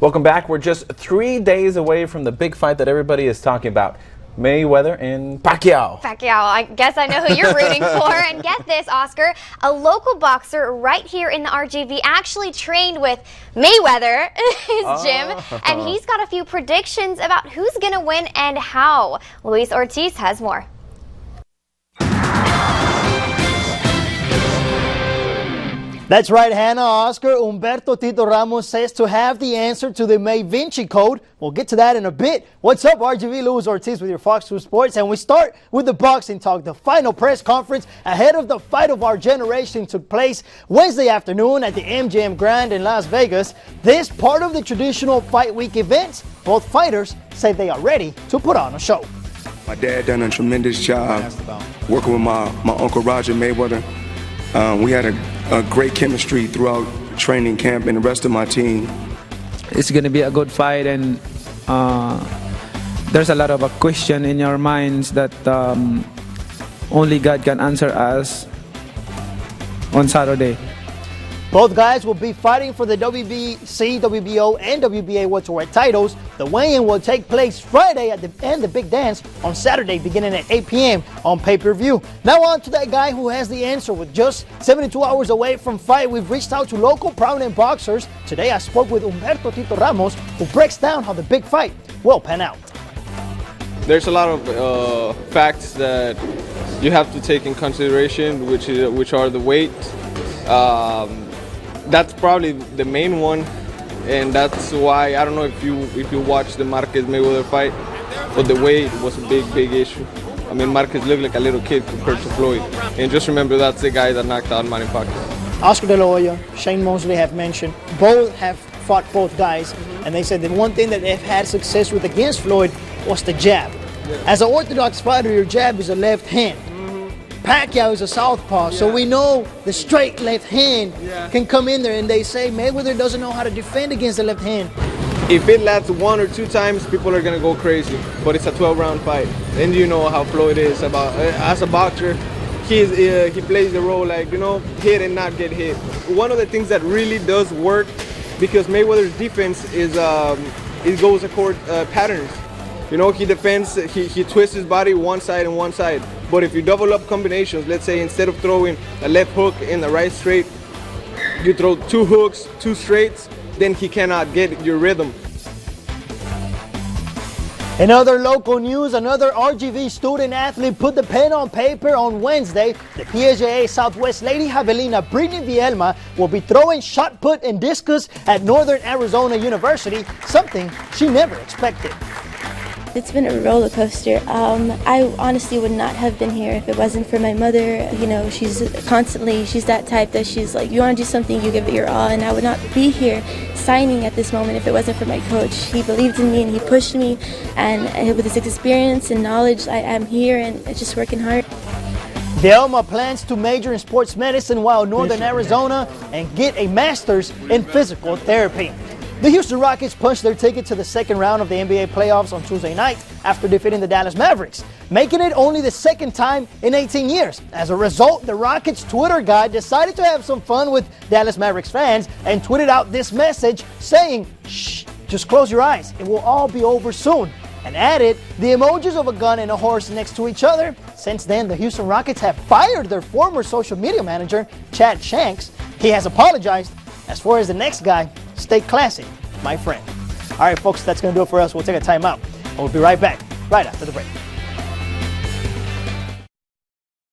Welcome back. We're just 3 days away from the big fight that everybody is talking about. Mayweather and Pacquiao. I guess I know who you're rooting for. And get this, Oscar, a local boxer right here in the RGV actually trained with Mayweather, his gym, and he's got a few predictions about who's going to win and how. Luis Ortiz has more. That's right, Hannah. Oscar, Humberto Tito Ramos says to have the answer to the Mayvinci code. We'll get to that in a bit. What's up, RGV? Luis Ortiz with your Fox 2 Sports. And we start with the boxing talk. The final press conference ahead of the fight of our generation took place Wednesday afternoon at the MGM Grand in Las Vegas. This part of the traditional fight week events, both fighters say they are ready to put on a show. My dad done a tremendous job working with my uncle Roger Mayweather. We had a great chemistry throughout training camp and the rest of my team. It's going to be a good fight, and there's a lot of a question in your minds that only God can answer us on Saturday. Both guys will be fighting for the WBC, WBO, and WBA welterweight titles. The weigh-in will take place Friday at the Big Dance on Saturday, beginning at 8 p.m. on pay-per-view. Now on to that guy who has the answer. With just 72 hours away from fight, we've reached out to local prominent boxers. Today I spoke with Humberto Tito Ramos, who breaks down how the big fight will pan out. There's a lot of facts that you have to take in consideration, which are the weight. That's probably the main one, and that's why I don't know if you watch the Marquez Mayweather fight, but the weight was a big issue. I mean, Marquez looked like a little kid compared to Floyd, and just remember that's the guy that knocked out Manny Pacquiao. Oscar De La Hoya, Shane Mosley have mentioned both have fought both guys, and they said the one thing that they've had success with against Floyd was the jab. As an orthodox fighter, your jab is a left hand. Pacquiao is a southpaw, so we know the straight left hand can come in there, and they say Mayweather doesn't know how to defend against the left hand. If it lands 1 or 2 times, people are gonna go crazy, but it's a 12-round fight. And you know how Floyd is about as a boxer. He plays the role like, hit and not get hit. One of the things that really does work, because Mayweather's defense is it goes according patterns. He defends, he twists his body one side and one side. But if you double up combinations, let's say instead of throwing a left hook in the right straight, you throw 2 hooks, 2 straights, then he cannot get your rhythm. In other local news, another RGV student athlete put the pen on paper on Wednesday. The PSJA Southwest Lady Javelina Brittany Vielma will be throwing shot put and discus at Northern Arizona University, something she never expected. It's been a roller coaster. I honestly would not have been here if it wasn't for my mother. She's that type that she's like, you want to do something, you give it your all, and I would not be here signing at this moment if it wasn't for my coach. He believed in me and he pushed me, and with his experience and knowledge, I am here and just working hard. Vielma plans to major in sports medicine while Northern Arizona and get a master's in physical therapy. The Houston Rockets punched their ticket to the second round of the NBA playoffs on Tuesday night after defeating the Dallas Mavericks, making it only the second time in 18 years. As a result, the Rockets Twitter guy decided to have some fun with Dallas Mavericks fans and tweeted out this message saying, "Shh, just close your eyes. It will all be over soon," and added the emojis of a gun and a horse next to each other. Since then, the Houston Rockets have fired their former social media manager, Chad Shanks. He has apologized. As far as the next guy, stay classy, my friend. All right, folks, that's going to do it for us. We'll take a time out, and we'll be right back right after the break.